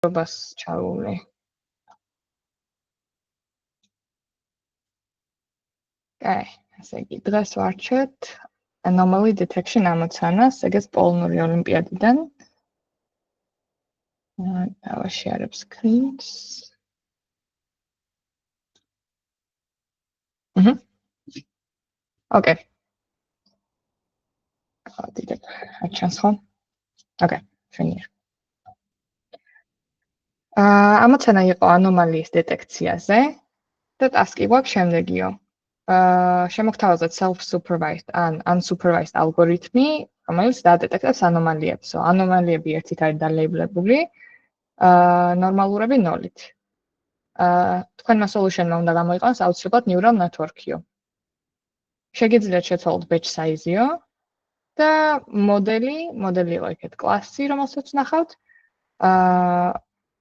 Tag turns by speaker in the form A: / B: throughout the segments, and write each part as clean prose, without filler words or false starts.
A: რობას ჩაული. კაი, ასე იგი, დღეს ვარჩევთ anomaly detection ამოცანას, ეგეც პოლონური ოლიმპიადიდან. დავაშიარებ screens. Okay. დიდად აჩანს ხო? Okay, შენია. ამოცანა იყო ანომალიის დეტექციაზე და ტასკი გვაქვს შემდეგიო. შემოგთავაზოთ self-supervised ან unsupervised ალგორითმი, რომელიც დადეტექტებს ანომალიებს. ანომალიები ერთით არის დალეიბლებული, ნორმალურები ნოლით. თქვენმა solution-მა უნდა გამოიყენოს აუცილებლად neural network-იო. შეგიძლიათ შეცვალოთ batch size-იო და მოდელი იყო იქეთ კლასი, რომელსაც ნახავთ.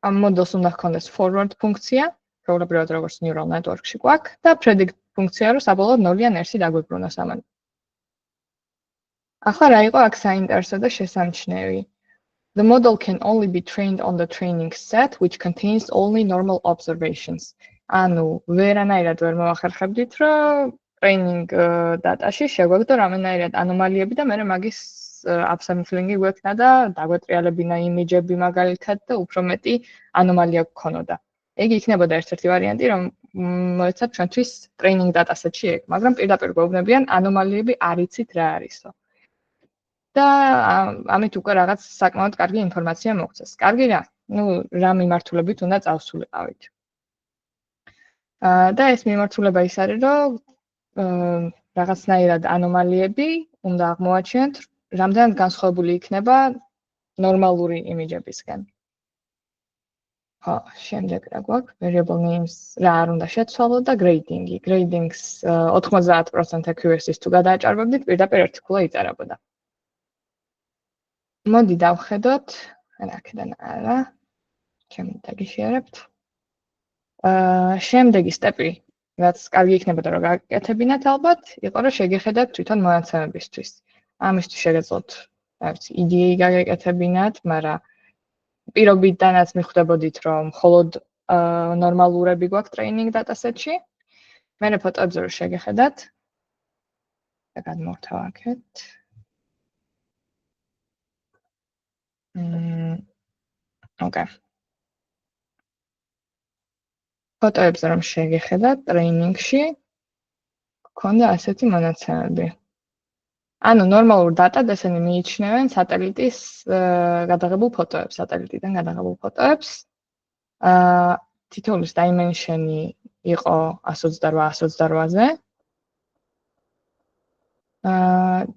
A: ამ მოდელს უნდა ჰქონდეს forward ფუნქცია, პრობლემად როგორც neural network-ში გვაქვს და predict ფუნქცია, რომ საბოლოოდ 0-ან 1-ი დაგვიბრუნოს ამან. ახლა რა იყო აქ საინტერესო და შესამჩნევი? The model can only be trained on the training set which contains only normal observations. ანუ ვერანაირად ვერ მოვახერხებდით, რომ training data-ში შეგვექნო რამენაირად ანომალიები და მე მაგის upsampling-ი გვექნა და დაგვეტრიალებინა იმიჯები მაგალითად და უფრო მეტი ანომალია გქონოდა. ეგ იქნებოდა ერთ-ერთი ვარიანტი, რომ მოეცათ ჩვენთვის training dataset-ში ეგ, მაგრამ პირდაპირ გვეუბნებიან ანომალიები არ იცით რა არისო. და ამით უკვე რაღაც საკმაოდ კარგი ინფორმაცია მოგცეს. კარგი რა? რა მიმართულებით უნდა წავსულიყავით. და ეს მიმართულება ის არის, რომ რაღაცნაირად ანომალიები უნდა აღმოაჩინოთ, რამდენად განსხვავებული იქნება ნორმალური იმიჯებისგან. შემდეგ რა გვაქვს? Variable names რა არ უნდა შეცვალოთ და grading-ი. Grading-ს 90% accuracy-ს თუ გადააჭარბებდით, პირდაპირ ერთიქულა იწერებოდა. მოდი დავხედოთ, აქედან არა. ჩემი დაგიშიარებთ. შემდეგი სტეპი, რაც კარგი იქნებოდა რომ გაკეთებინათ ალბათ, იყო რომ შეგეხედათ თვითონ მონაცემებისთვის. ამისთვის შეგეძლოთ, რა ვიცი, EDA გაგეკეთებინათ, მაგრამ პირობიდანაც მიხვდებოდით, რომ მხოლოდ ნორმალურები გვაქვს training dataset-ში. მერე ფოტოებზე რომ შეგეხედათ. და გადმოვთავაკეთ. Okay. ფოტოებზე რომ შეგეხედათ training-ში, გქონდა ასეთი მონაცემები. ანუ ნორმალურ data-ს ესენი მიიჩნევენ სატელიტის გადაღებულ ფოტოებს, სატელიტიდან გადაღებულ ფოტოებს. თითოეულის dimension-ი იყო 128-128-ზე.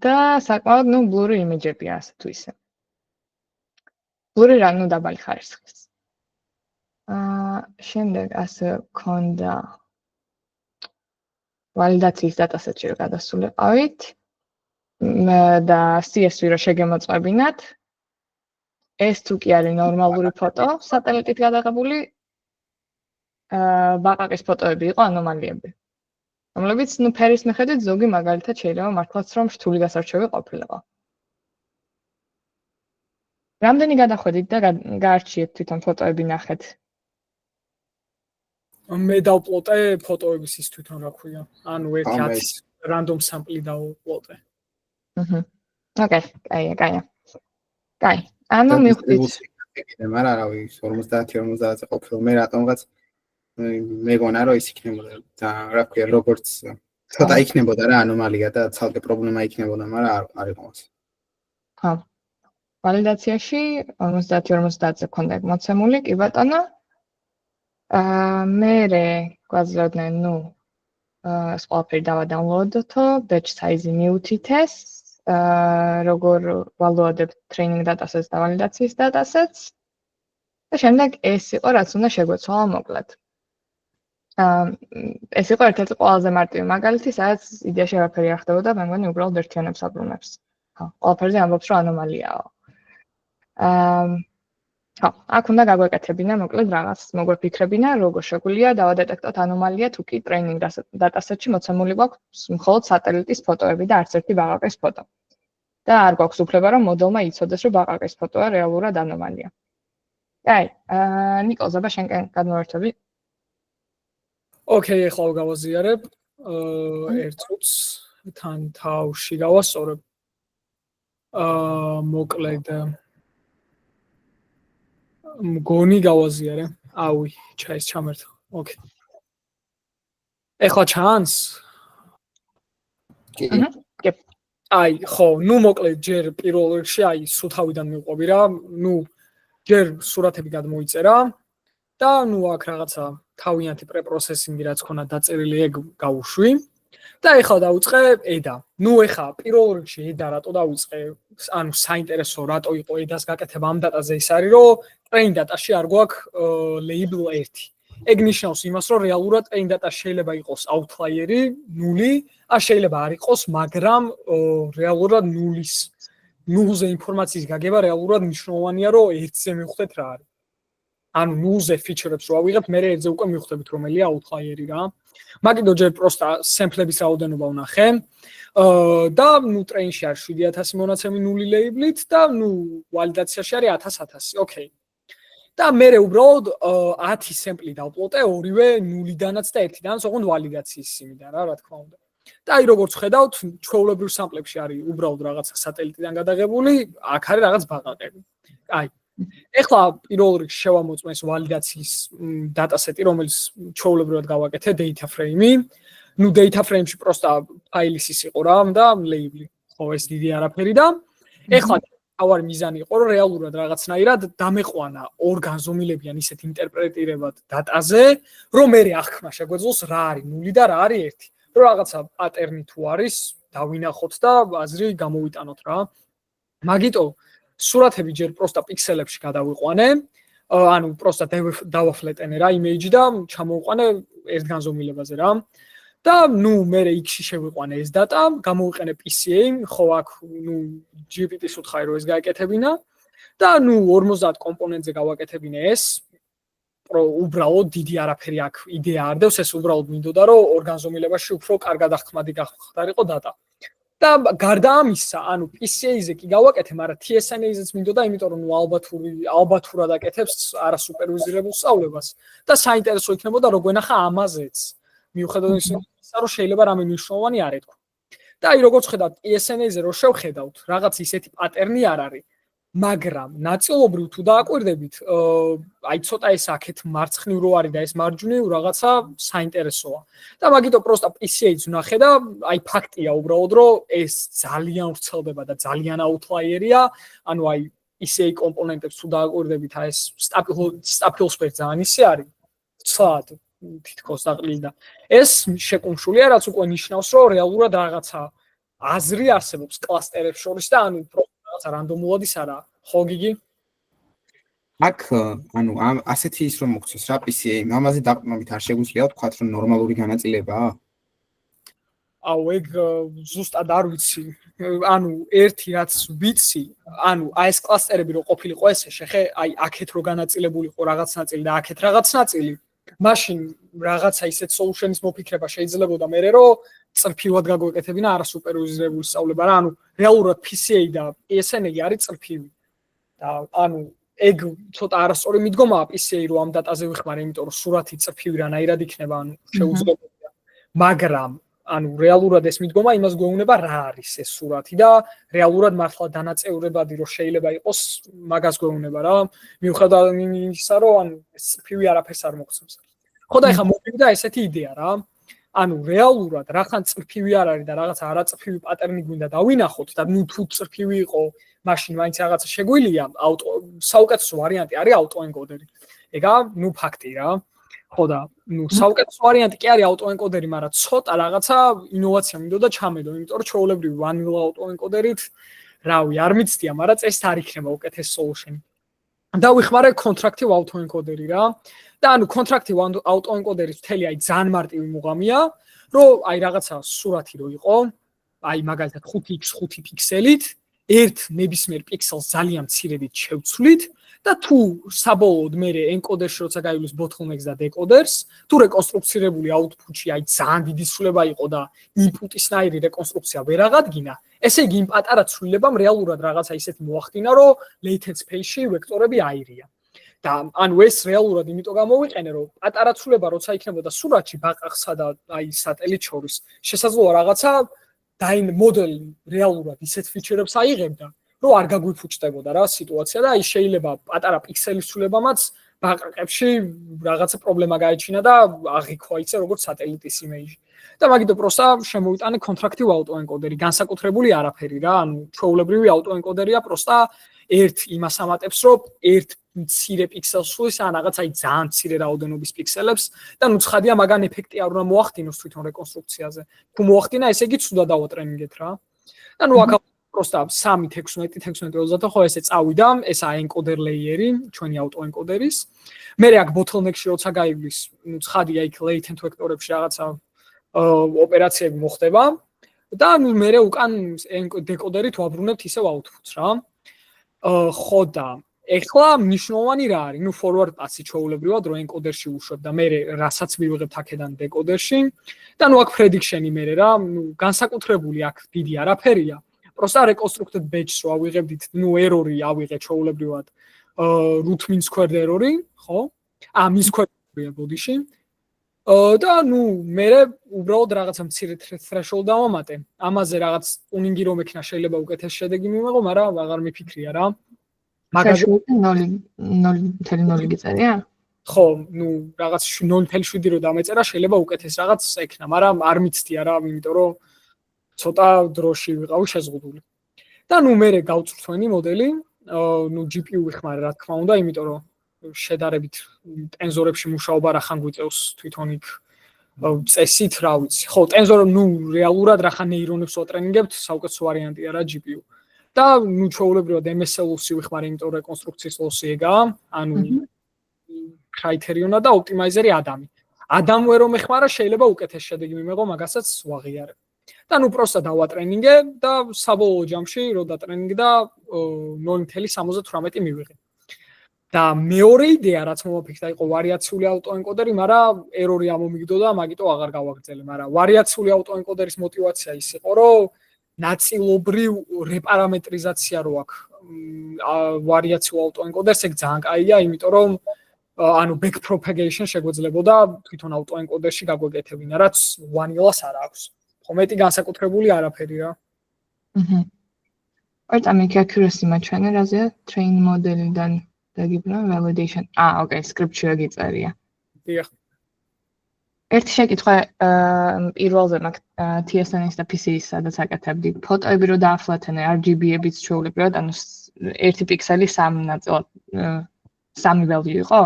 A: და საკმაოდ blurry იმიჯებია ასე თუ ისე. blurry რა, დაბალი ხარისხის. შემდეგ ასე გქონდა ვალიდაციის dataset-ში რომ გადასულიყავით. და CSV რო შეგემოწმებინათ. ეს თუ კი არის ნორმალური ფოტო, სატელიტით გადაღებული ბაყაყის ფოტოები იყო ანომალიები. რომლებიც ფერის მიხედვით ზოგი მაგალითად შეიძლება მართლაც რომ რთული გასარჩევი ყოფილიყო. რამდენი გადახვედით და გაარჩიეთ თვითონ ფოტოები ნახეთ?
B: მე დავპლოტე ფოტოების ის თვითონ რა ქვია. ანუ ერთი 10 random sample-ი დავპლოტე.
A: Okay, კაია. კაი. ანუ მივხვდით.
C: მაგრამ რა ვიცი 50-50-ზე ყოფილი მე რატომღაც მეგონა რომ ის იქნებოდა და რა ქვია როგორც ცოტა იქნებოდა რა ანომალია და ცალკე პრობლემა იქნებოდა, მაგრამ არ იყო მას.
A: ხო. ვალიდაციაში 50-50-ზე ქონდა მოცემული, კი ბატონო. მერე გვაძლევდნენ, ეს ყველაფერი დავადაუნლოდოთო, batch size-ი მივუთითეს, როგორ ვალუადებთ training datasets და ვალიდაციის datasets. და შემდეგ ეს იყო, რაც უნდა შეგვეცვალა მოკლედ. ეს იყო ერთ-ერთი ყველაზე მარტივი მაგალითი, სადაც იდეაში არაფერი არ ხდებოდა, მე მგონი უბრალოდ ერთიანებს აბრუნებს. ხო, ყველაფერზე ამბობს, რომ ანომალიაა. ხო, აქ უნდა გაგვეკეთებინა მოკლედ რაღაც, მოგვეფიქრებინა, როგორ შეგვიძლია დავადეტექტოთ ანომალია თუ კი training dataset-ში მოცემული გვაქვს მხოლოდ სატელიტის ფოტოები და არც ერთი ბაყაყის ფოტო. და არ გვაქვს უფლება, რომ მოდელმა იცოდეს, რომ ბაყაყის ფოტოა რეალურად ანომალია. კაი, ნიკოლ ზაბა შენკენ გადმოვერთები.
B: ოკეი, ახლა გავაზიარებ. ერთ წუთს თან თავში გავასწორებ. მოკლედ მგონი გავაზიარე. ავი, ჩაის ჩამერთ. ოკეი. ეხლა ჩანს?
A: კი.
B: აი, ხო, ნუ მოკლედ ჯერ პირველ რიგში აი სუთავიდან მივყვები რა. ნუ ჯერ სურათები გადმოიწერა და ნუ აქ რაღაცა თავიანთი პრეპროცესინგი რაც ქონა დაწერილი ეგ გავუშვი. და ეხლა დავუწყე ედა. ნუ ეხლა პირველ რიგში ედა რატო დავუწყე? ანუ საინტერესო რატო იყო ედას გაკეთება ამ დატაზე ის არის, რომ train data-ში არ გვაქვს label 1. ეგ ნიშნავს იმას, რომ რეალურად train data შეიძლება იყოს outlier-ი 0, ან შეიძლება არ იყოს, მაგრამ რეალურად 0-ზე ინფორმაციის გაგება რეალურად მნიშვნელოვანია, რომ 1-ზე მივხვდეთ რა არის. ანუ 0-ზე feature-ებს რო ავიღებთ, მე 1-ზე უკვე მივხვდებით რომელია outlier-ი რა. მაგიტო ჯერ პროსტა სემპლების რაოდენობა ვნახე. და ნუ train-ში არის 7000 მონაცემი 0 label-ით და ნუ ვალიდაციაში არის 1000. ოკეი. და მე უბრალოდ 10 სემპლი დავპლოტე ორივე 0-დანაც და 1-დანაც, ოღონდ ვალიდაციის სიმიდან რა თქმა უნდა. და აი როგორც ხედავთ, ჩვეულებრივ სამპლებში არის უბრალოდ რაღაცა სატელიტიდან გადაღებული, აქ არის რაღაც ბაყაყები. აი ეხლა პირველ რიგში შევამოწმეს ვალიდაციის დატასეტი, რომელიც ჩვეულებრივად გავაკეთე data frame-ი. ნუ data frame-ში პროსტა ფაილის ის იყო რა და label-ი. ხო, ეს დიდი არაფერი და ეხლა თავარი მიზანი იყო, რომ რეალურად რაღაცნაირად დამეყვანა ორ განზომილებიან ისეთ ინტერპრეტირებად დატაზე, რომ მე აღქმა შეგვეძლოს რა არის 0 და რა არის 1. რომ რაღაცა პატერნი თუ არის, დავინახოთ და აზრი გამოვიტანოთ რა. მაგიტო სურათები ჯერ პროსტა პიქსელებში გადავიყვანე, ანუ პროსტა დავაფლეტენე რა იმეიჯი და ჩამოვიყვანე ერთ განზომილებაზე რა. და ნუ მე X-ში შევიყვანე ეს data, გამოვიყენე PCA, ხო აქ ნუ GPT-ს უთხარი რომ ეს გაეკეთებინა და ნუ 50 კომპონენტზე გავაკეთებინე ეს. უბრალოდ დიდი არაფერი აქ იდეა არ დევს, ეს უბრალოდ მინდოდა რომ ორგანზომილებაში უფრო კარგად აღქმადი გახდარიყო data. და გარდა ამისა, ანუ PCA-ზე კი გავაკეთე, მაგრამ TSNA-ზეც მინდოდა, იმიტომ რომ ალბათურად აკეთებს არასუპერვიზირებულ სწავლებას და საინტერესო იქნებოდა რომ გვენახა ამაზეც. მიუხედავად იმისა, რომ შეიძლება რამე მნიშვნელოვანი არ ეთქვა. და აი როგორც ხედავთ, TSNA-ზე რო შევხედავთ, რაღაც ისეთი პატერნი არ არის. მაგრამ ნაწილობრივ თუ დააკვირდებით, აი ცოტა ეს აქეთ მარცხნივ რო არის და ეს მარჯვნივ რაღაცა საინტერესოა. და მაგიტო პროსტა PCA-ს ვნახე და აი ფაქტია უბრალოდ რომ ეს ძალიან ვრცელდება და ძალიან outlier-ია, ანუ აი PCA კომპონენტებს თუ დააკვირდებით, აი ეს staples-ფერ ძალიან ისე არის. ცალად თითქოს დაყრილი და ეს შეკუმშულია, რაც უკვე ნიშნავს, რომ რეალურად რაღაცა აზრი არსებობს კლასტერებს შორის და ანუ რაღაცა რანდომულად ის არა, ხო გიგი?
C: აქ ანუ ასეთი ის რომ მოგწეს რა PCA, ამაზე დაყრდნობით არ შეგვიძლია ვთქვათ, რომ ნორმალური განაწილებაა?
B: აუ ეგ ზუსტად არ ვიცი. ანუ ერთი რაც ვიცი, ანუ აი ეს კლასტერები რო ყოფილიყო ესე შეხე, აი აქეთ რო განაწილებულიყო რაღაც ნაწილი და აქეთ რაღაც ნაწილი. მაშინ რაღაცა ისეთ solution-ის მოფიქრება შეიძლებოდა მე რომ წრფივად გაგვეკეთებინა არასუპერვიზირებული სწავლება რა, ანუ რეალურად PCA და TSNA არის წრფივი. და ანუ ეგ ცოტა არასწორი მიდგომაა PCA რომ ამ დატაზე ვიხმარე, იმიტომ რომ სურათი წრფივი რანაირად იქნება, ანუ შეუძლებელია. მაგრამ ანუ რეალურად ეს მიდგომა იმას გვეუბნება რა არის ეს სურათი და რეალურად მართლა დანაწევრებადი რომ შეიძლება იყოს, მაგას გვეუბნება რა. მიუხედავად იმისა, რომ ანუ ეს წრფივი არაფერს არ მოგცემს. ხო და ეხლა მოვიდა ესეთი იდეა რა. ანუ რეალურად რახან წრფივი არ არის და რაღაცა არაწრფივი პატერნი გვინდა დავინახოთ და ნუ თუ წრფივი იყო, მაშინ მაინც რაღაცა შეგვიძლია საუკეთესო ვარიანტი არის აუტოენკოდერი. ეგა ნუ ფაქტი რა. ხო და ნუ საუკეთესო ვარიანტი კი არის აუტოენკოდერი, მაგრამ ცოტა რაღაცა ინოვაცია მინდოდა ჩამედო, იმიტომ რომ ჩვეულებრივი vanilla აუტოენკოდერით რავი, არ მიცდია, მაგრამ წესით არ იქნება უკეთეს solution-ი. და ვიხმარე contractive autoencoder-ი რა. და ანუ contractive autoencoder-ის მთელი აი ძალიან მარტივი მუღამია, რომ აი რაღაცა სურათი რო იყო, აი მაგალითად 5x5 პიქსელით, ერთ ნებისმიერ პიქსელს ძალიან მცირედით შევცვლით და თუ საბოლოოდ მე encoder-ში როცა გაივლის bottlenecks და decoders, თუ რეკონსტრუქცირებული output-ში აი ძალიან დიდი ცვლილება იყო და input-ისნაირი რეკონსტრუქცია ვერ აღადგინა, ესე იგი იმ პატარა ცვლილებამ რეალურად რაღაცა ისეთი მოახდინა, რომ latent space-ში ვექტორები აირია. და ანუ ეს რეალურად იმიტომ გამოვიყენე, რომ პატარა ცვლილება როცა იქნებოდა სურათში ბაყაყსა და აი სატელიტ შორის, შესაძლოა რაღაცა მოდელი რეალურად ისეთ ფიჩერებს აიღებდა, რომ არ გაგვიფუჭდებოდა რა სიტუაცია და აი შეიძლება პატარა პიქსელის ცვლილებამაც ბაყაყებში რაღაცა პრობლემა გაეჩინა და აღიქვა ისე როგორც სატელიტის იმეიჯი. და მაგითო პროსტა შემოვიტანე კონტრაქტივ აუტოენკოდერი, განსაკუთრებული არაფერი რა, ანუ ჩვეულებრივი აუტოენკოდერია პროსტა ერთ იმას ამატებს, რომ ერთ მცირე პიქსელს სვლის ან რაღაც აი ძალიან მცირე რაოდენობის პიქსელებს და ნუ ცხადია მაგან ეფექტი არ უნდა მოახდინოს თვითონ რეკონსტრუქციაზე. თუ მოახდინა, ესე იგი ცუდად დავატრენინგეთ რა. და ნუ აქ პროსტა 3 16 16 ხო ესე წავიდა, ესაა ენკოდერ ლეიერი, ჩვენი აუტოენკოდერის. მე აქ ბოთლნეკში როცა გაივლის, ნუ ცხადია იქ latent ვექტორებში რაღაცა ოპერაციები მოხდება და ნუ მე უკან დეკოდერით ვაბრუნებთ ისევ აუთპუტს რა. ხო და ეხლა მნიშვნელოვანი რა არის? ნუ forward pass-ი ჩვეულებრივად რო ენკოდერში უშვებ და მე რასაც მივიღებთ აქედან დეკოდერში და ნუ აქ prediction-ი მე რა, ნუ განსაკუთრებული აქ დიდი არაფერია. Просто reconstructed batch-ს რო ავიღებდით, ნუ error-ი ავიღე ჩვეულებრივად root mean squared error-ი, ხო? mean squared error-ია ბოდიში. და ნუ მე უბრალოდ რაღაცა მცირე threshold დავამატე. ამაზე რაღაც tuning-ი რომ ექნა შეიძლება უკეთეს შედეგი მივიღო, მაგრამ აღარ მიფიქრია რა.
A: მაგაზე 0.0 გიწერია?
B: ხო, ნუ რაღაც 0.7 რო დამეწერა, შეიძლება უკეთეს რაღაც ექნა, მაგრამ არ მიცდია რა, იმიტომ რომ ცოტა დროში ვიყავი შეზღუდული. და ნუ მე გავწვრთვენი მოდელი, ნუ GPU ვიხმარე რა თქმა უნდა, იმიტომ რომ შედარებით ტენზორებში მუშაობა რახან გვიწევს თვითონ იქ წესით, რა ვიცი. ხო, ტენზორ ნუ რეალურად რახან ნეირონებს ვატრენინგებთ, საუკეთესო ვარიანტია რა GPU. და ნუ ჩვეულებრივად MSL-ს ვიხმარე, იმიტომ რეკონსტრუქციის ლოსი ეგაა, ანუ კრაიტერიონა და ოპტიმაიზერი ადამი. ადამვე რომ ეხმარა, შეიძლება უკეთეს შედეგი მივიღო, მაგასაც ვაღიარებ. და ნუ პროსტა დავატრენინგე და საბოლოო ჯამში რო დატრენინგდა 0.78 მივიღე. და მეორე იდეა რაც მომაფიქრდა იყო ვარიაციული აუტოენკოდერი, მაგრამ ერორი ამომიგდოდა, მაგიტო აღარ გავაგრძელე, მაგრამ ვარიაციული აუტოენკოდერის мотиваცია ის იყო, რომ ნაწილობრივ რეპარამეტრიზაცია რო აქვს ვარიაციულ აუტოენკოდერს, ეგ ძალიან კაია, იმიტომ რომ ანუ back propagation შეგვეძლებოდა თვითონ აუტოენკოდერში გაგვეკეთებინა, რაც vanilla-ს არ აქვს. ხო მეტი განსაკუთრებული არაფერი რა.
A: ოტამიკ accuracy მაჩვენე რაზეა train modelიდან დაგიბნა validation. Okay, script-ში გიწერია.
B: დიახ.
A: ერთი შეკითხვა პირველზე მაგ TSN-ის და PC-ის სადაც აკეთებდი. ფოტოები რო დააფლათენე RGB-ების ჩვეულებრივად, ანუ ერთი პიქსელი 3 ნაწილად 3 value იყო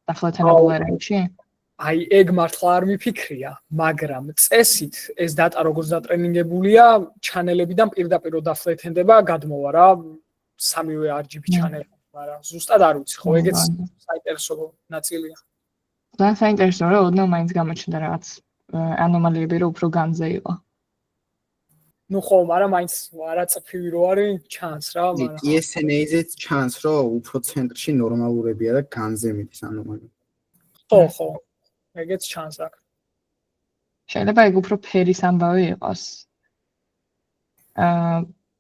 A: დაფლათენებულ range-ში.
B: აი ეგ მართლა არ მიფიქრია, მაგრამ წესით ეს data როგორც დატრენინგებულია, ჩანელებიდან პირდაპირ რო დაფლეთენდება, გადმოვა რა 3-ვე RGB ჩანელი, მაგრამ ზუსტად არ ვიცი, ხო ეგეც საინტერესო ნაწილია.
A: და საინტერესო რა, ოდნავ მაინც გამოჩნდა რაღაც ანომალიები რო უფრო განზე იყო.
B: ნუ ხო, მაგრამ მაინც არაწფივი რო არის, ჩანს რა, მაგრამ
C: TSN-ზეც ჩანს, რომ უფრო ცენტრში ნორმალურებია და განზე მიდის ანომალია.
B: ხო. ეგეც ჩანს აქ.
A: შეიძლება ეგ უფრო ფერის ამბავი იყოს.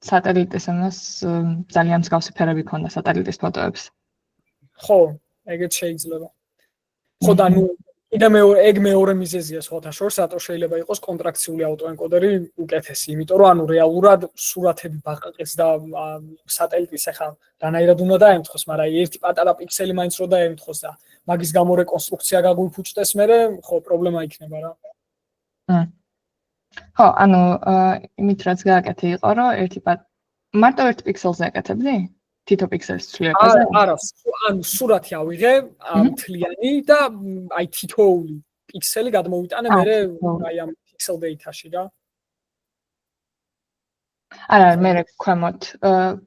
A: სატელიტისანაც ძალიან მსგავსი ფერები ქონდა სატელიტის ფოტოებს.
B: ხო, ეგეც შეიძლება. ხო და ნუ კიდე ეგ მეორე მიზეზია სხვათა შორის, რატო შეიძლება იყოს კონტრაქციული აუტოენკოდერი უკეთესი, იმიტომ რომ ანუ რეალურად სურათები ბაყაყის და სატელიტის ახლა რანაირად უნდა დაემთხოს, მაგრამ ერთი პატარა პიქსელი მაინც რო დაემთხოს და მაგის გამო რეკონსტრუქცია გაგვიფუჭდეს, მერე ხო პრობლემა იქნება რა.
A: ხო, ანუ იმით რაც გააკეთე იყო, რომ მარტო ერთ პიქსელზე აკეთებდი? თითო პიქსელის ცვლილებაზე?
B: არა, ანუ სურათი ავიღე მთლიანი და აი თითოეული პიქსელი გადმოვიტანე მერე აი ამ pixel data-ში რა.
A: არა, მე ქვემოთ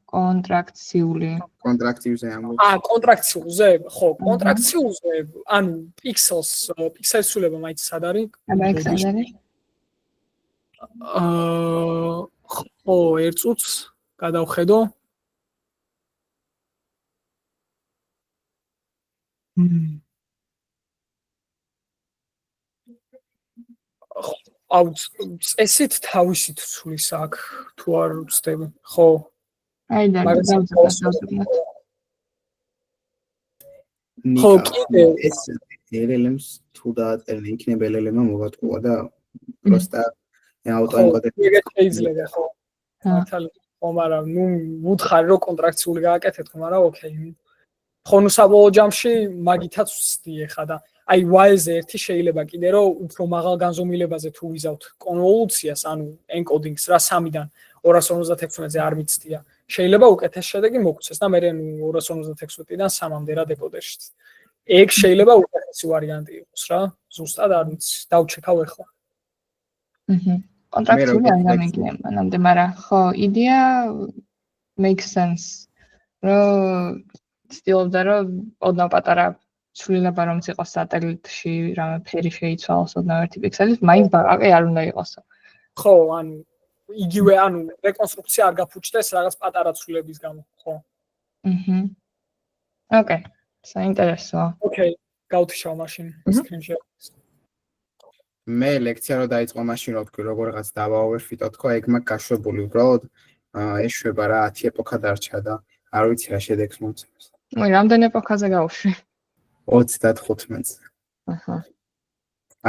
A: კონტრაქციული.
C: კონტრაქციულზე ამბობ.
B: კონტრაქციულზე? ხო, კონტრაქციულზე, ანუ პიქსელის ცვლილება მაინც სად არის?
A: აბა, ეგ სად არის?
B: ხო, ერთ წუთს გადავხედო. აუ წესით თავისით ცulis აქ თუ არ ვწდები ხო
A: აი და
C: ეს LLM-ს თუ დააწერნე იქნება LLM-მა მოვატყუა და просто აუტოენკოდერი
B: შეიძლება ხო მართალი ხო მაგრამ ნუ ვუთხარი რომ კონტრაქციული გააკეთეთ ხო მაგრამ ოკეი ხო ნუ საბოლოო ჯამში მაგითაც ვსდი ხა და აი Y-ზე ერთი შეიძლება კიდე რომ უფრო მაღალ განზომილებაზე თუ ვიზავთ კონვოლუციას ანუ encoding-ს რა 3-დან 256-ზე არ მიცდია შეიძლება უკეთეს შედეგი მოგცეს და მე 256-დან 3-მდე რა დეკოდერში ეგ შეიძლება უკეთესი ვარიანტი იყოს რა ზუსტად არ ვიცი დავჩეკავ ახლა
A: კონტრაქციული არ გამიგია მანამდე მაგრამ ხო იდეა makes sense რომ ცდილობდა რომ ოდნავ პატარა ცვლილება რომ იყოს სატელიტში რამე ფერი შეიცვალოს ოდნავ 1 პიქსელის მაინც ბაყაყი არ უნდა იყოსო
B: ხო ანუ იგივე ანუ რეკონსტრუქცია არ გაფუჭდეს რაღაც პატარა ცვლილების გამო ხო
A: ოკეი საინტერესოა
B: ოკეი გავთიშავ მაშინ სკრინშოტს
C: მე ლექცია რო დაიწყო მაშინ რო თქვი როგორღაც დავაოვერფიტოთ ხო ეგ მაგ გაშვებული უბრალოდ ეშვება რა 10 ეპოქა დარჩა და არ ვიცი რა შედეგს მომცემს
A: მოი რამდენ ეპოქაზე გავუშვი
C: 35-ზე
A: აჰა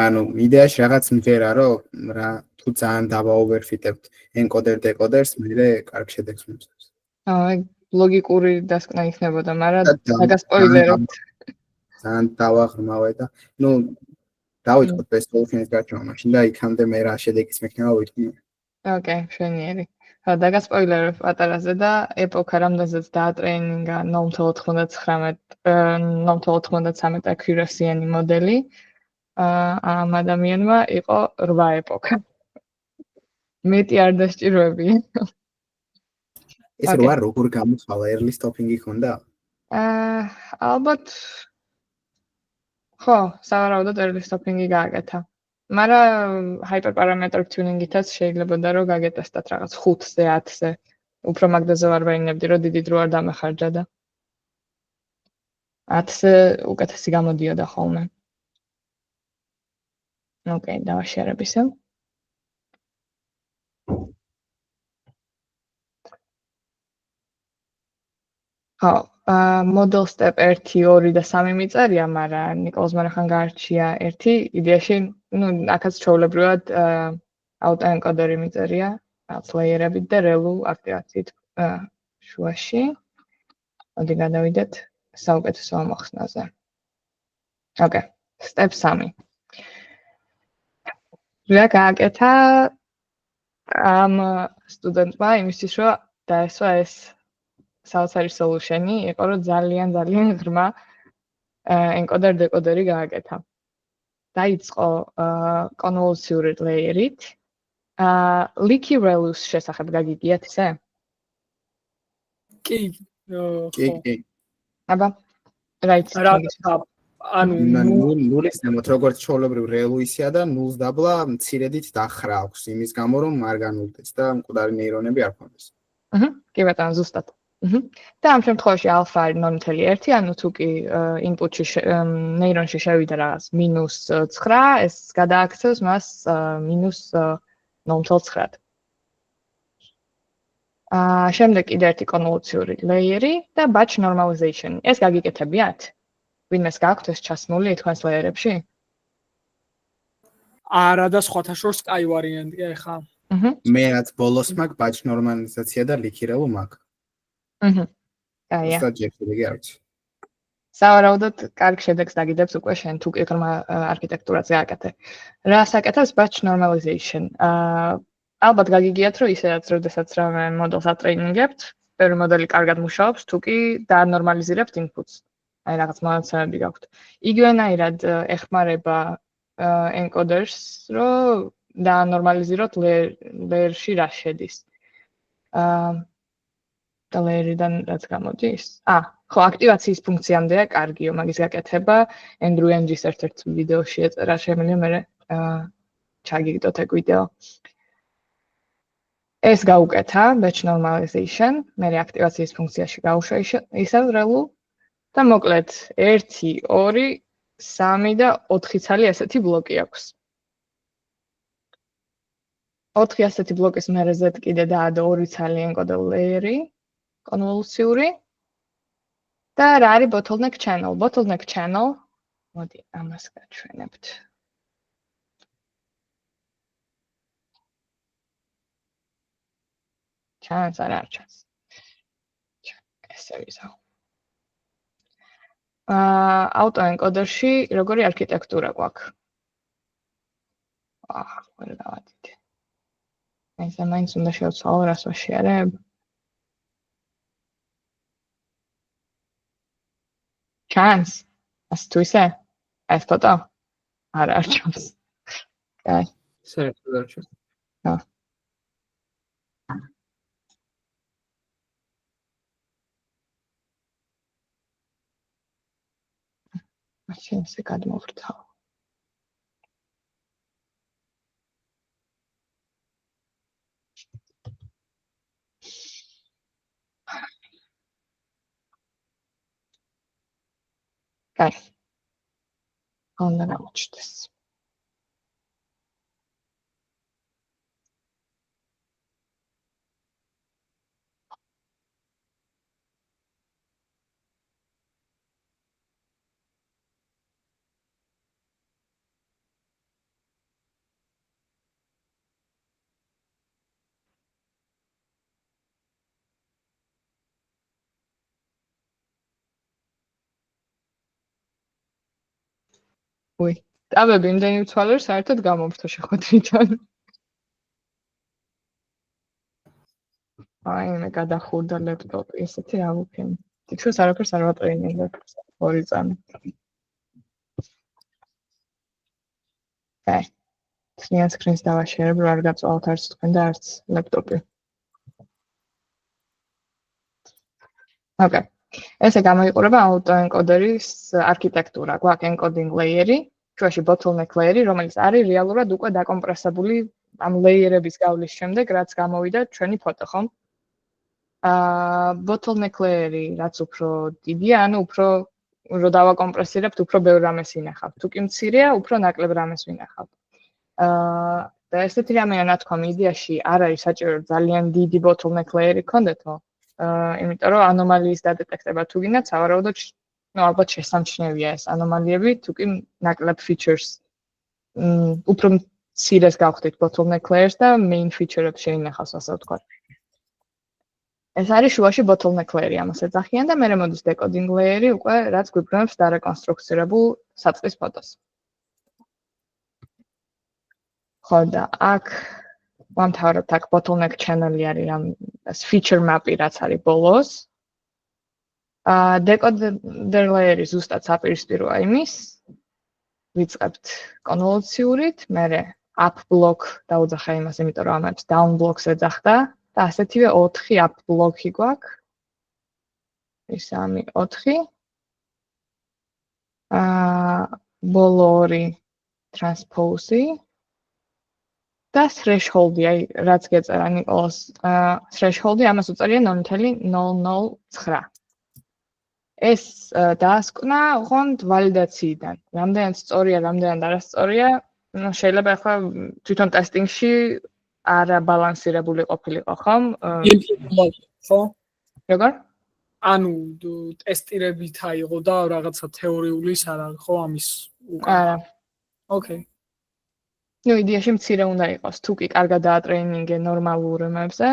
C: ანუ იდეაში რაღაც მჯერა რომ რა თუ ძალიან დავაოვერფიტებთ ენკოდერ დეკოდერს მე კარგ შედეგს მომცემს
A: ეგ ლოგიკური დასკვნა იქნებოდა მაგრამ დაგასპოილერებთ
C: ძალიან დავაღრმავე და ნუ დავიწყოთ best solution-ის გარჩევა მაშინ და იქამდე მე რა შედეგის მექნება ვიტყვი
A: ოკეი მშვენიერი ხო დაგასპოილერებ პატარაზე და ეპოქა რამდენზეც დაატრეინინგა 0.99 accuracy-იანი მოდელი ამ ადამიანმა იყო 8 ეპოქა მეტი არ დასჭიროებია
C: ეს რა როგორ გამოხვალა early stopping-ი ხონდა
A: ალბათ ხო სავარაუდოდ early stopping-ი გააკეთა მაგრამ hyperparameter tuning-ითაც შეიძლება რომ გაგეტესტათ რაღაც 5-ზე 10-ზე უფრო მაგდაზე ვარ ვეინებდი რომ დიდი დრო არ დამეხარჯა და 10-ზე უკეთესი გამოდიოდა ხოლმე ოკეი დავაშერებ ისევ ხო model step 1, 2 და 3 მიწერია, მაგრამ ნიკოლოზ მარახან გაარჩია 1, იდეაში, ну, აქაც ჩვეულებრივად autoencoder-ი მიწერია, რაც ლეიერებით და ReLU აქტივაციით შუაში. მოდი გადავიდეთ საუკეთესო ამოხსნაზე. ოკეი, step 3. რა გააკეთა ამ სტუდენტმა იმისთვის, რომ დაესვა ეს საოცარი solution-ი, იყო რომ ძალიან ღრმა encoder-decoderi გააკეთა. დაიწყო კონვოლუციური ლეიერით. Leaky ReLU-ს შესახებ გაგიგიათ ისე?
B: კი.
A: აბა, right.
C: ანუ ნულის ნემოთ როგორც ჩვეულებრივ ReLU-ისა და ნულს დაბლა მცირედით დახრა აქვს იმის გამო რომ არ განულდეს და მკვდარი ნეირონები არ ქონდეს.
A: კი ბატონო, ზუსტად. და ამ შემთხვევაში alpha არის 0.1, ანუ თუ კი input-ში ნეირონში შევიდა რაღაც -9, ეს გადააქცევს მას -0.9. შემდეგ კიდე ერთი კონვოლუციური ლეიერი და batch normalization. ეს გაგიკეთებიათ? ვინმეს გაქვთ ეს ჩასმული თქვენს ლეიერებში?
B: არა და სხვათა შორს კაი ვარიანტია ეხა.
C: მე რაც ბოლოს მაგ batch normalization და leaky ReLU მაგ.
A: კაია.
C: საჯექილი არჩი.
A: სავარაუდოდ კარგ შედეგს დაგიდებს უკვე შენ თუ კი ღრმა არქიტექტურაზე აკეთე. რა საკეთებს batch normalization? ალბათ გაგიგიათ რომ ისედაც როდესაც რამე მოდელს ატრეინინგებთ, ბევრი მოდელი კარგად მუშაობს, თუ კი დაანორმალიზირებთ inputs. აი რაღაც მონაცემები გაქვთ. იგივენაირად ეხმარება encoders, რომ დაანორმალიზიროთ layer-ში რა შედის. და layer-დან რაც გამოდის? ხო, აქტივაციის ფუნქციამდეა კარგიო, მაგის გაკეთება Andrew Ng-ის ერთ-ერთ ვიდეოში ეწერა, შემიძლია მე ჩაგიგდოთ ეგ ვიდეო. ეს გაუკეთა batch normalization, მე აქტივაციის ფუნქციაში გავუშვა ისევ ReLU და მოკლედ 1, 2, 3 და 4 ცალი ასეთი ბლოკი აქვს. 4 ასეთი ბლოკის მერე-ზედ კიდე დაადო 2 ცალი encoder layer-ი, კონვოლუციური და რა არის bottleneck channel? Bottleneck channel, მოდი ამას გაჩვენებთ. ჩანს არ არჩას. ესე ვიზავ. Autoencoder-ში როგორი არქიტექტურა გვაქვს? ვერ გავადით. ეს მაინც უნდა შევცვალო, რას ვაშიარებ. ჩანს? ასე თუ ისე? ეს ფოტო? არ არჩევს. კაი.
C: საერთოდ არ არჩევს.
A: მაშინ ესე გადმოვრთავ. კაი. უნდა გამოჩნდეს. უი, ტაბები იმდენი ვცვალე, რომ საერთოდ გამომვრთო შეხვედრიდან. აი, მე გადახურდა ლეპტოპი, ესეთი რა ვუქენ. თითქოს არაფერს არ ვატრენინგებ, ორი წამი. კაი. წნიან სკრინს დავაშერებ, რომ არ გაწვალოთ არც თქვენ და არც ლეპტოპი. ოკეი. ესე გამოიყურება autoencoder-ის არქიტექტურა. გვაქვს encoding layer-ი, ჩვენში bottleneck layer-ი, რომელიც არის რეალურად უკვე დაკომპრესებული ამ layer-ების გავლის შემდეგ, რაც გამოვიდა ჩვენი ფოტო, ხო? bottleneck layer-ი, რაც უფრო დიდია, ანუ უფრო რო დავაკომპრესირებთ, უფრო ბევრ რამეს ვინახავთ. თუ კი მცირეა, უფრო ნაკლებ რამეს ვინახავთ. და ესეთი რამეა ნათქვამი იდეაში არ არის საჭირო ძალიან დიდი bottleneck layer-ი გქონდეთო. იმიტომ რომ ანომალიის დადეტექტება თუ გინდათ, სავარაუდოდ ალბათ შესამჩნევია ეს ანომალიები, თუ კი ნაკლებ features უფრო მცირეს გავხდით bottleneck layers და main feature-ებს შეინახავს, ასე ვთქვათ. ეს არის შუაში bottleneck layer-ი, ამას ეძახიან და მერე მოდის decoding layer-ი, უკვე რაც გვიბრუნებს დარეკონსტრუქცირებულ საწყის ფოტოს. ხო და აქ ვამთავრებთ აქ bottleneck channel-ი არის რამ ეს feature map-ი რაც არის ბოლოს. decoder layer-ი ზუსტად საპირისპიროა იმის. ვიწყებთ კონვოლუციურით, მერე up block დაუძახა იმას, იმიტომ რომ ამებს down blocks ეძახდა და ასეთივე 4 up block-ი გვაქვს. ეს 3, 4. ბოლო 2 transpose-ი. და threshold-ი, აი, რაც გეწერა ნიკოლას, threshold-ი ამას უწევია 0.009. ეს დაასკვნა ოღონდ ვალიდაციიდან. რამდენად სწორია, რამდენად არასწორია, ну, შეიძლება ახლა თვითონ ტესტინგში არა ბალანსირებული ყოფილიყო, ხომ?
B: ხო?
A: როგორ?
B: ანუ ტესტირებით აიღო და რაღაცა თეორიული არა, ხო, ამის უკან.
A: არა.
B: ოკეი.
A: ну, იდეაში მცირე უნდა იყოს, თუ კი კარგად დაატრეინინგე ნორმალურ რამებზე,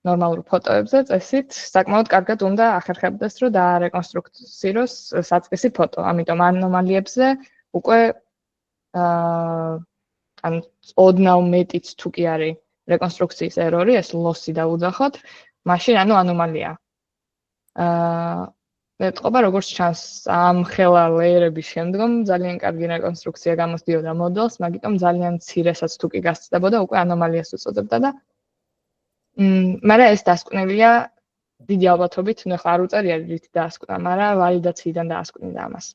A: ნორმალურ ფოტოებზე, წესით, საკმაოდ კარგად უნდა ახერხებდეს, რომ დაარეკონსტრუქციროს საწყისი ფოტო. ამიტომ ანომალიებზე უკვე ან ოდნავ მეტიც თუ კი არის რეკონსტრუქციის ერორი, ეს loss-ი დაუძახოთ, მაშინ ანუ ანომალია. ეტყობა როგორც ჩანს ამ ხელა ლეიერების შემდგომ ძალიან კარგი რეკონსტრუქცია გამოსდიოდა მოდელს, მაგიტომ ძალიან მცირესაც თუ კი გასწდებოდა, უკვე ანომალიას უწოდებდა და მაგრამ ეს დასკვნილია დიდი ალბათობით, ნუ ახლა არ უწერია რით დაასკვნა, მაგრამ ვალიდაციიდან დაასკვნიდა ამას.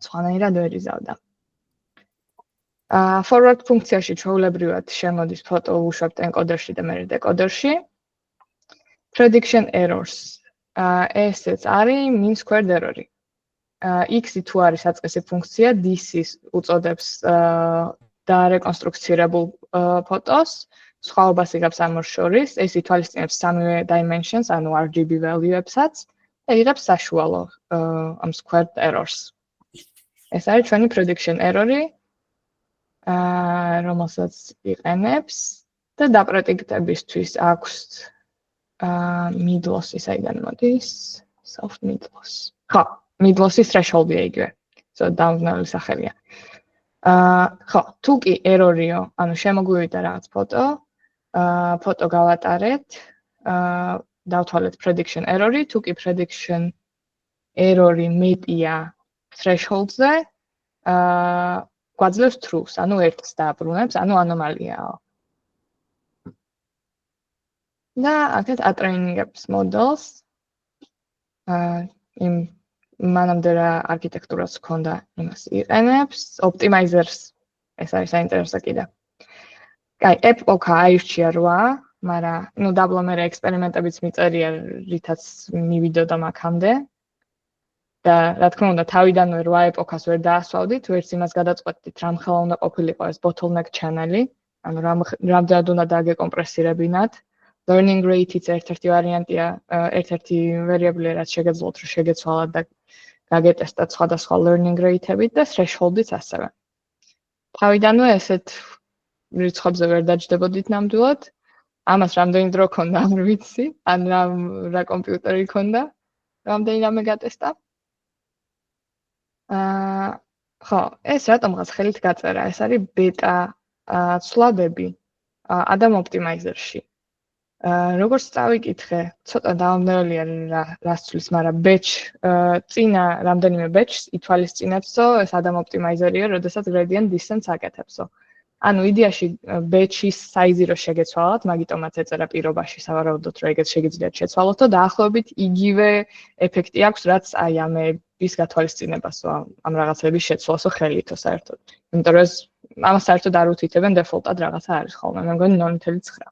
A: სხვანაირად ვერ იზავდა. forward ფუნქციაში ჩვეულებრივად შემოდის ფოტო უშვებთ encoder-ში და მერე decoder-ში. prediction errors ესეც არის mean squared error-ი. x-ი თუ არის საწყისი ფუნქცია, this-ის უწოდებს დაარეკონსტრუქცირებულ ფოტოს, სხვაობას იღებს ამ ორ შორის, ეს ითვალისწინებს სამივე dimensions, ანუ RGB value-ებსაც და იღებს საშუალო ამ squared errors. ეს არის ჩვენი prediction error-ი, რომელსაც იყენებს და დაპრედიქტებისთვის აქვს mid-loss-ი საიდან მოდის? Soft mid-loss. ხო, mid-loss-ის threshold-ია იგივე. დაუბრუნებელი სახელია. ხო, თუ კი error-იო, ანუ შემოგვივიდა რაღაც ფოტო გავატარეთ, დავთვალეთ prediction error-ი, თუ კი prediction error-ი მეტია threshold-ზე, გვაძლევს truth, ანუ 1-ს დააბრუნებს, ანუ ანომალიაა. და აქეთ ატრეინინგებს models. იმ მანამდე რა არქიტექტურას ჰქონდა, იმას იყენებს, optimizers, ეს არის საინტერესო კიდე. კაი, epoch-ა აირჩია 8, მაგრამ ნუ დაბლა მე ექსპერიმენტებიც მიწერია, რითაც მივიდოდა მაგამდე. და რა თქმა უნდა, თავიდანვე 8 epoch-ას ვერ დაასვავდით, ვერც იმას გადაწყვეტით, რამ ხელა უნდა ყოფილიყო ეს bottleneck channel-ი, ანუ რამდენად უნდა დაგეკომპრესირებინათ. Learning rate-იც ერთ-ერთი ვარიანტია, ერთ-ერთი variable-ია, რაც შეგეძლოთ, რომ შეგეცვალათ და გაგეტესტათ სხვადასხვა learning rate-ებით და threshold-იც ასევე. თავიდანვე ესეთ რიცხვებზე ვერ დაჯდებოდით ნამდვილად. ამას რამდენი დრო ქონდა, არ ვიცი, ან რა კომპიუტერი ქონდა, რამდენი რამე გატესტა. ხო, ეს რატომღაც ხელით გაწერა, ეს არის beta ცვლადები Adam Optimizer-ში. როგორც წავიკითხე, ცოტა დაუნდერლია რას ცვლის, მაგრამ batch წინა რამდენიმე batch-ს ითვალისწინებს, რომ ეს Adam Optimizer-ია, როდესაც gradient descent აკეთებსო. ანუ იდეაში batch-ის size-ი რო შეგეცვალათ, მაგიტომაც ეწერა პირობაში სავარაუდოდ, რომ ეგეც შეგიძლიათ შეცვალოთ, და დაახლოებით იგივე ეფექტი აქვს, რაც აი ამების გათვალისწინებას, ამ რაღაცების შეცვლასო ხელითო საერთოდ. იმიტომ რომ ამას საერთოდ არ უთითებენ default-ად რაღაცა არის ხოლმე, მე მგონი 0.9.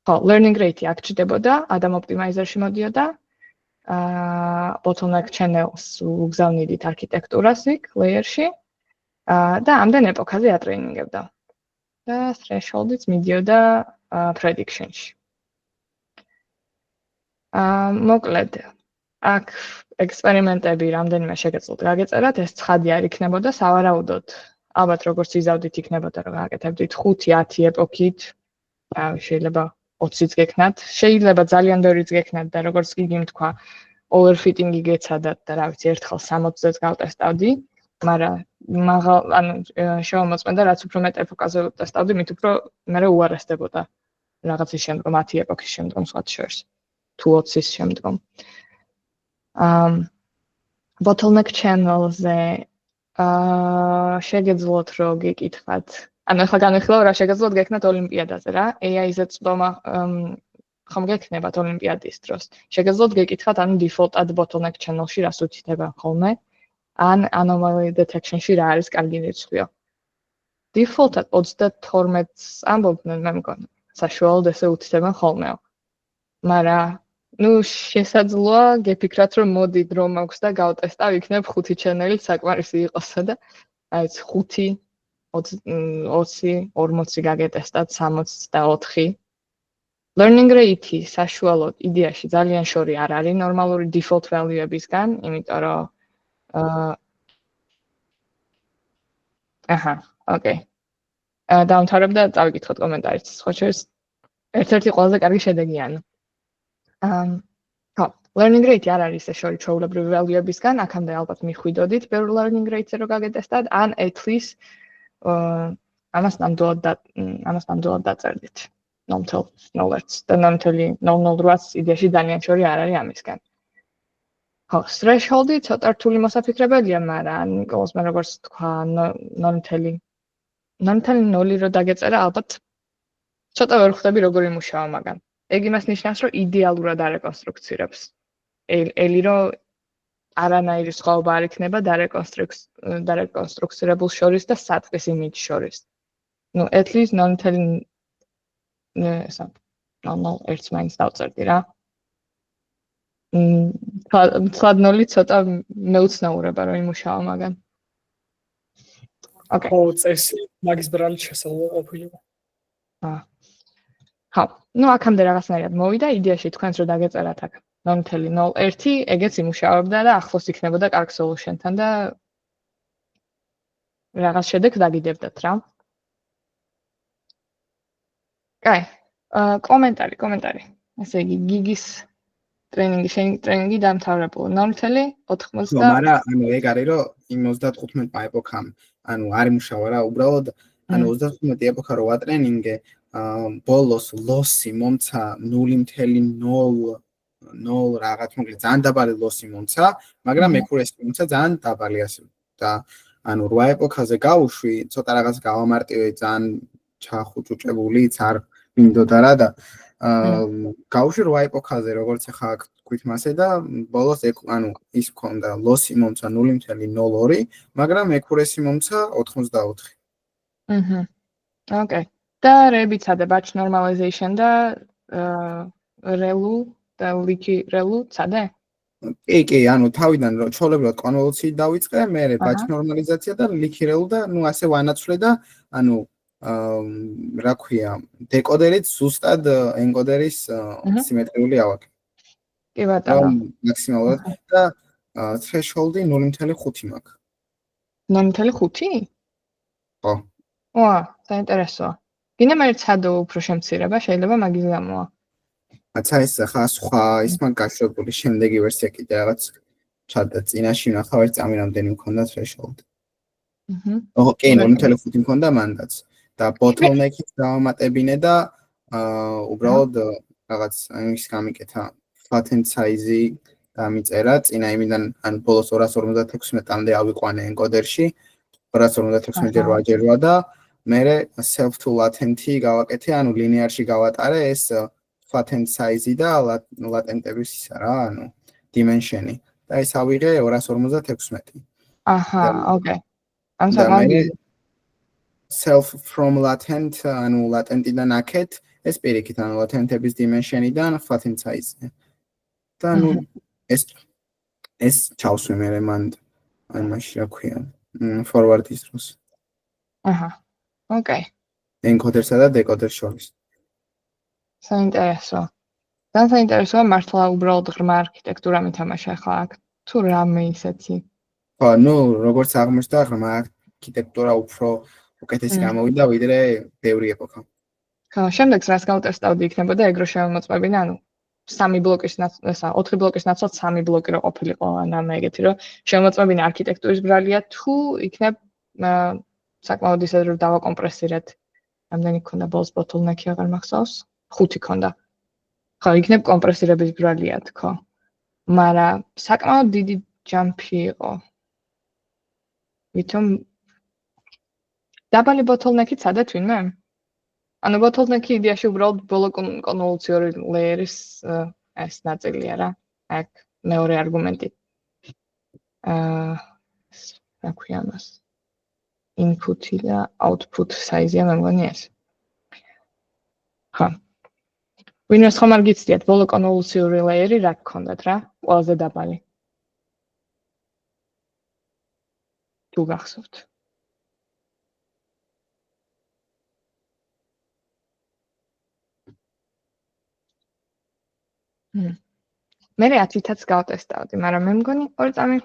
A: ხო, learning rate-ი აქ ჩდებოდა, Adam Optimizer-ში მოდიოდა. Bottleneck channels უგზავნიდით არქიტექტურას იქ layer-ში. და ამდენ ეპოქაზე ატრეინინგებდა. და threshold-იც მიდიოდა prediction-ში. მოკლედ, აქ ექსპერიმენტები რამდენიმე შეგეძლოთ გაგეწერათ, ეს ცხადი არ იქნებოდა, სავარაუდოდ. ალბათ როგორც იზავდით იქნებოდა, რომ გაკეთებდით 5-10 ეპოქით. შეიძლება 20-იც გექნათ, შეიძლება ძალიან ბევრიც გექნათ და როგორც იგი თქვა, overfitting-ი გეცადათ და რა ვიცი, ერთხელ 60-ზეც გავტესტავდი, მაგრამ ანუ შემომოწმენდა, რაც უფრო მეტ ეპოქაზე ვტესტავდი, მით უფრო მერე უარესდებოდა რაღაცის შემდგომ, 10 ეპოქის შემდგომ სხვათა შორის, თუ 20-ის შემდგომ. Bottleneck channel-ზე შეგეძლოთ რომ გეკითხათ. ანუ ახლა განვიხილავ რა შეგეძლოთ გექნათ ოლიმპიადაზე რა. AI-ზე წვდომა ხომ გექნებათ ოლიმპიადის დროს. შეგეძლოთ გეკითხათ ანუ default-ად bottleneck channel-ში რას უთითებენ ხოლმე. ან anomaly detection-ში რა არის კარგი რიცხვიო. Default-ად 32-ს ამბობდნენ, მე მგონი. საშუალოდ ესე უთითებენ ხოლმეო. მაგრამ ნუ შესაძლოა გეფიქრათ რომ მოდი დრო მაქვს და გავტესტავ იქნებ 5 ჩანელი საკმარისი იყოსა და აი 5 20 40 გაგეტესტათ 64 learning rate-ი საშუალოდ იდეაში ძალიან შორი არ არის ნორმალური default value-ებისგან, იმიტომ რომ ოკეი. დავამთავრებ და წავიკითხოთ კომენტარიც. სხვა შორის ერთ-ერთი ყველაზე კარგი შედეგიანი. ხო, learning rate არ არის ეს შორი ჩვეულებრივი value-ებისგან, აქამდე ალბათ მიხვიდოდით ბევრ learning rate-ზე რო გაგეტესტათ, ან at least ამას ნამდვილად დაწერდით. 0.0 და 0.008 იდეაში ძალიან შორი არ არის ამისგან. ხო, threshold-ი ცოტა რთული მოსაფიქრებელია, მაგრამ ნიკოლოზ მე როგორც თქვა 0.0 რო დაგეწერა, ალბათ ცოტა ვერ ხვდები როგორ იმუშავა მაგან. ეგ იმას ნიშნავს, რომ იდეალურად არეკონსტრუქცირებს. ელი რომ არანაირი სხვაობა არ იქნება დარეკონსტრუქცირებულ შორის და საწყის იმიჯ შორის. ნუ at least 0.0 ერთს მაინც დავწერდი რა. თლად 0 ცოტა მეუცნაურება რომ იმუშავა მაგან. ოკეი.
B: ხო, წესი მაგის ბრალით შესაძლოა ყოფილიყო.
A: ხო, ნუ აქამდე რაღაცნაირად მოვიდა, იდეაში თქვენს რო დაგეწერათ აქ 0.01 ეგეც იმუშავებდა და ახლოს იქნებოდა კარგ solution-თან და რაღაც შედეგს დაგიდებდათ რა. კაი, კომენტარი. ესე იგი, გიგის ტრენინგი დამთავრებული 0.80
C: მაგრამ ანუ ეგ არის რომ იმ 35 ეპოქამ ანუ არ იმუშავა რა უბრალოდ ანუ 35 ეპოქა რო ვატრენინგე ბოლოს ლოსი მომცა 0.0 რაღაც მოკლედ ძალიან დაბალი ლოსი მომცა მაგრამ მეკურესი მომცა ძალიან დაბალი ასე და ანუ 8 ეპოქაზე გავუშვი ცოტა რაღაც გავამარტივე ძალიან ჩახუჭუჭებულიც არ მინდოდა რა და გავუშვი 8 ეპოქაზე როგორც ახლა თქვით მასე და ბოლოს ანუ ის მქონდა ლოსი მომცა 0.02 მაგრამ მეკურესი მომცა 84
A: ოკეი და რებიცადე batch normalization და relu და leaky relu წადე
C: კი, ანუ თავიდან რომ ჩოლებრად კონვოლუციით დავიწყე, მე batch normalization და leaky relu და ნუ ასე ვანაცვლე და ანუ რა ქვია, დეკოდერით ზუსტად ენკოდერის სიმეტრიული ავაკი.
A: კი ბატონო.
C: მაქსიმალურად და threshold-ი 0.5 მაქვს.
A: 0.5?
C: ხო.
A: ვა, საინტერესოა. გინდა მე ცადო უფრო შემცირება, შეიძლება მაგის გამოა.
C: აცა ეს ხა სხვა ის მაგ გაშვებული შემდეგი ვერსია კიდე რაღაც ჩადა წინაში ნახავ წამი რამდენი მქონდა threshold. ოკეი, 0.5 მქონდა მანდაც. და bottleneck-ით დავამატებინე და უბრალოდ რაღაც ის გამიკეთა flattened size-ი დამიწერა წინა იმიდან ან ბოლოს 256-მდე ავიყვანე encoder-ში 256-ჯერ ვაჯერვა და მე self to latent-ი გავაკეთე ანუ linear-ში გავატარე ეს flattened size-ი და latent-ების ისა რა ანუ dimension-ი და ეს ავიღე 256.
A: აჰა, ოკეი. ამ საკმაოდ
C: self from latent ანუ latent-დან აქეთ ეს პირიქით ანუ latent-ების dimension-დან flattened size. და ნუ ეს ჩავსვი მე მან აი მაშინ რა ქვია forward-ის დროს.
A: აჰა. ოკეი.
C: encoder-სა და decoder შორის.
A: საინტერესო. ძალიან საინტერესოა მართლა უბრალოდ ღრმა არქიტექტურა მითამაშა ახლა აქ თუ რამე ისეთი.
C: ხო, ნუ როგორც აღმოჩნდა ღრმა არქიტექტურა უფრო უკეთესი გამოვიდა ვიდრე ბევრი ეპოქა.
A: ხო, შემდეგს რას გავტესტავდი იქნებოდა ეგ რო შემოწმებინა, ანუ 3 ბლოკის ესა 4 ბლოკის ნაცვლად 3 ბლოკი რო ყოფილიყო ან ამ ეგეთი რო შემოწმებინა არქიტექტურის ბრალია თუ იქნებ საკმაოდ ისე რომ დავაკომპრესირეთ. რამდენი ქონდა ბოლოს bottleneck-ი აღარ მახსოვს? 5 ქონდა. ხო, იქნებ კომპრესირების ბრალია თქო. მაგრამ საკმაოდ დიდი ჯამპი იყო. ვითომ დაბალი bottleneck-ი წადა თვინმე? ანუ bottleneck-ი იდეაში უბრალოდ ბოლო კონვოლუციური ლეერის ეს ნაწილია რა. აქ მეორე არგუმენტი. რა ქვია მას? input-ი და output size-ია მე მგონი ეს. ხო. ვინმეს ხომ არ გიცდიათ ბოლო კონვოლუციური ლეერი რა გქონდათ რა? ყველაზე დაბალი. თუ გახსოვთ. მე 10-ითაც გავტესტავდი, მაგრამ მე მგონი 2 წამი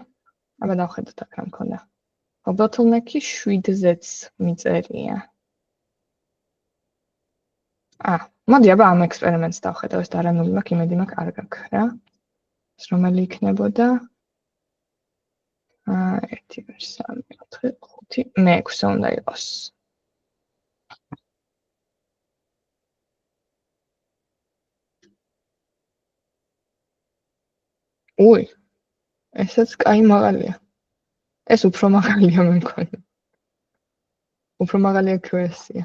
A: აბა დავხედოთ აქ რა მქონდა. bottleneck-ი 7-ზეც მიწერია. მოდი აბა ამ ექსპერიმენტს დავხედავ, ეს არანული მაქვს, იმედი მაქვს არ გაქვს რა. ეს რომელი იქნებოდა? 1 2 3 4 5 6 უნდა იყოს. ой, ესაც კაი მაღალია. ეს უფრო მაღალია მე მგონი. უფრო მაღალია QS-ია.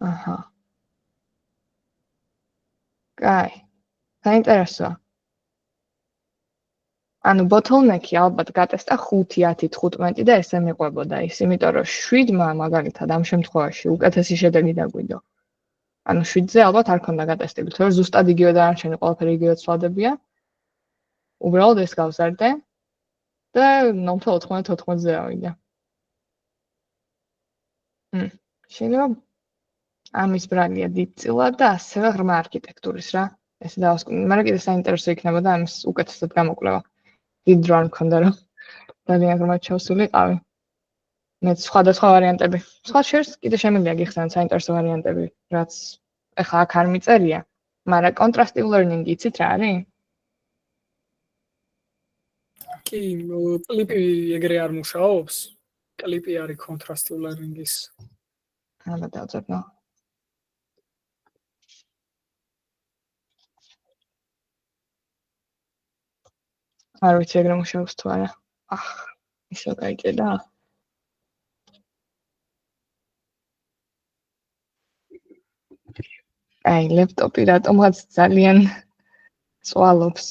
A: აჰა. კაი. საინტერესოა. ანუ bottleneck-ი ალბათ გატესტა 5, 10, 15 და ესე მიყვებოდა ის, იმიტომ რომ 7-მა მაგალითად ამ შემთხვევაში უკეთესი შედეგი დაგვიდო. ანუ 7-ზე ალბათ არ ქონდა გატესტებული, თორე ზუსტად იგივე დანარჩენი ყველაფერი იგივე ცვლადებია. უბრალოდ ეს გავზარდე და 0.94-ზე ავიდა. შეიძლება ამის ბრალია დიდწილად და ასევე ღრმა არქიტექტურის რა. ესე დავასკვნი, მაგრამ კიდე საინტერესო იქნებოდა ამის უკეთესად გამოკვლევა. დიდ დრო არ მქონდა რომ ძალიან ღრმად ჩავსულიყავი. მე სხვადასხვა ვარიანტები. სხვა შერს კიდე შემიძლია გიხსენოთ საინტერესო ვარიანტები, რაც ეხლა აქ არ მიწერია, მაგრამ contrastive learning იცით რა არის?
B: კი, კლიპი ეგრე არ მუშაობს. კლიპი არის contrastive learning-ის.
A: აბა დავწერნო. არ ვიცი ეგრე მუშაობს თუ არა. ისო გაიგედა. აი, ლეპტოპი რატომღაც ძალიან წვალობს.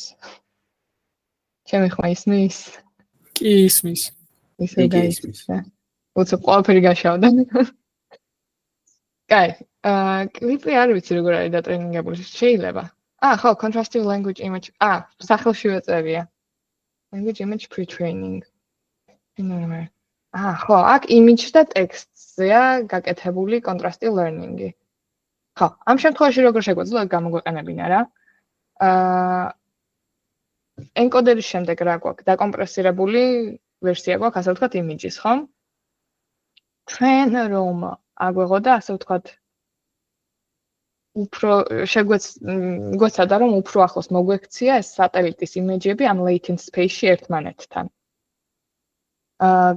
A: ჩემი ხმა ისმის?
B: კი, ისმის.
A: ისე გაისმის. უცებ ყველაფერი გაშავდა. კაი, კლიპი არ ვიცი როგორ არის დატრენინგებული, შეიძლება. ხო, contrastive language image. სახელში ვეწერია. Language image pre-training. ხო, აქ image და ტექსტზეა გაკეთებული contrastive learning-ი. ხო, ამ შემთხვევაში როგორ შეგვეძლო გამოგვეყენებინა რა? ენკოდერის შემდეგ რა გვაქვს? დაკომპრესირებული ვერსია გვაქვს, ასე ვთქვათ, image-ის, ხო? ჩვენ რომ აგვეღოდა, ასე ვთქვათ, უფრო გვეცადა რომ უფრო ახლოს მოგვექცია ეს სატელიტის იმეჯები ამ latent space-ში ერთმანეთთან.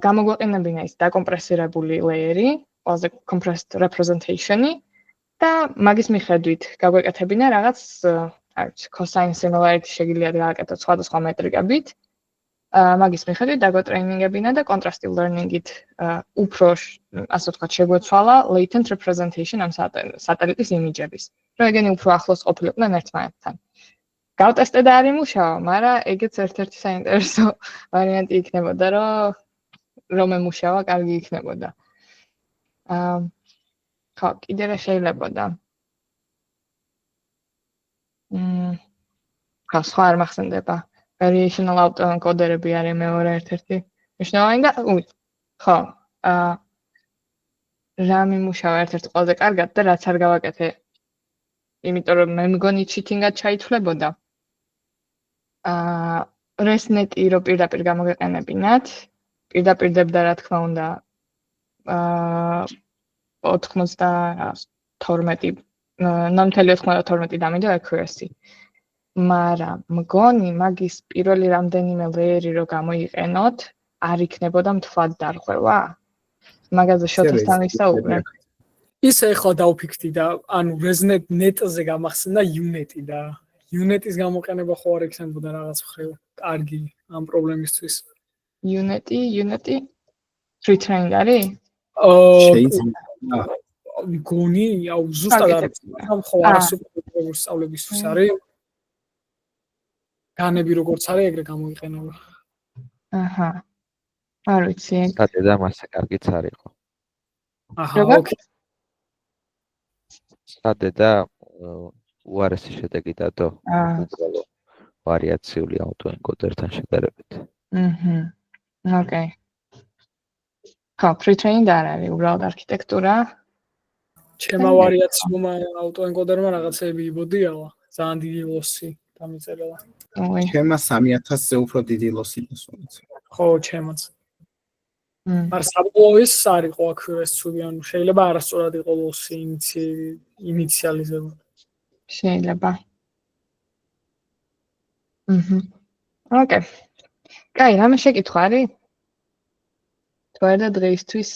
A: გამოგვეყენებინა ის დაკომპრესირებული layer-ი, ყველაზე compressed representation-ი და მაგის მიხედვით გაგვეკეთებინა რაღაც, cosine similarity შეგიძლიათ გააკეთოთ სხვადასხვა მეტრიკებით. მაგის მიხედვით დაგვეტრეინინგებინა და contrastive learning-ით უფრო, ასე ვთქვათ, შეგვეცვალა latent representation ამ სატელიტის იმეჯების. რომ ეგენი უფრო ახლოს ყოფილიყვნენ ერთმანეთთან. გავტესტე და არ იმუშავა, მაგრამ ეგეც ერთ-ერთი საინტერესო ვარიანტი იქნებოდა, რომ ემუშავა, კარგი იქნებოდა. ხო, კიდე რა შეიძლებოდა? ხო, სხვა არ მახსენდება. Variational autoencoderები არის მეორე ერთ-ერთი მნიშვნელოვანი და ხო, რა მიმუშავა ერთ-ერთი ყველაზე კარგად და რაც არ გავაკეთე. იმიტომ რომ მე მგონი cheating-ად ჩაითვლებოდა. ResNet-ი რო პირდაპირ გამოგეყენებინათ, პირდაპირ დებდა რა თქმა უნდა 0.92 დამიდო accuracy. მაგრამ მგონი მაგის პირველი რამდენიმე ლეიერი რო გამოიყენოთ, არ იქნებოდა მთლად დარღვევა. მაგაზე შოთასთან ვისაუბრებ.
B: ისე ახლა დავფიქრდი და ანუ ResNet-ზე გამახსენდა Unity და Unity-ის გამოყენება ხო არ იქნებოდა რაღაც მხრივ კარგი ამ პრობლემისთვის.
A: Unity pre-trained არის?
C: შეიძლება.
B: მგონი, ზუსტად არ ვიცი, ხო არასოდეს სწავლებისთვის არის. განები როგორც არის, ეგრე გამოიყენება.
A: არ ვიცი.
D: და მასე კარგიც არისო.
B: ოკეი.
D: და უარესი შედეგი დადო. უბრალოდ ვარიაციული აუტოენკოდერთან შედარებით.
A: ოკეი. ხო, pre-trained არ არის, უბრალოდ არქიტექტურა.
B: ჩემმა ვარიაციულმა აუტოენკოდერმა რაღაცები იბოდიალა, ძალიან დიდი ლოსი დამიწერა.
C: ჩემმა 3000-ზე უფრო დიდი ლოსი დასვენეთ.
B: ხო, ჩემაც. მაგრამ საბოლოოს არ იყო accuracy ცუდი, ანუ შეიძლება არასწორად იყო ლოსი ინიციალიზება.
A: შეიძლება. ოკეი. კაი, რამე შეკითხვა არის? თუ არა დღეისთვის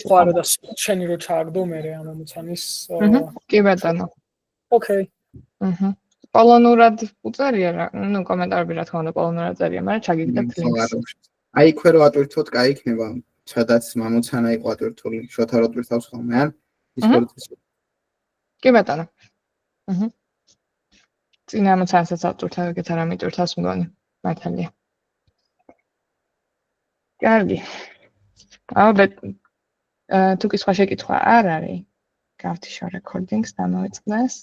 B: ხო არა და შენი რო ჩააგდო მე ამ ამოცანის.
A: კი ბატონო.
B: ოკეი.
A: პოლონურად უწერია რა, კომენტარები რა თქმა უნდა პოლონურად წერია, მაგრამ ჩაგიგდებთ ლინკს.
C: აი ქვე რო ატვირთოთ, კაი იქნება, სადაც ამოცანა იყო ატვირთული, შოთა რო ატვირთავს ხოლმე, ან Discord-ის.
A: კი ბატონო. წინა ამოცანასაც ატვირთავ, ეგეთ არ ამიტვირთავს მგონი, მართალია. კარგი. ალბათ თუ კი სხვა შეკითხვა არ არის, გავთიშო recordings და მოვიწყდეს.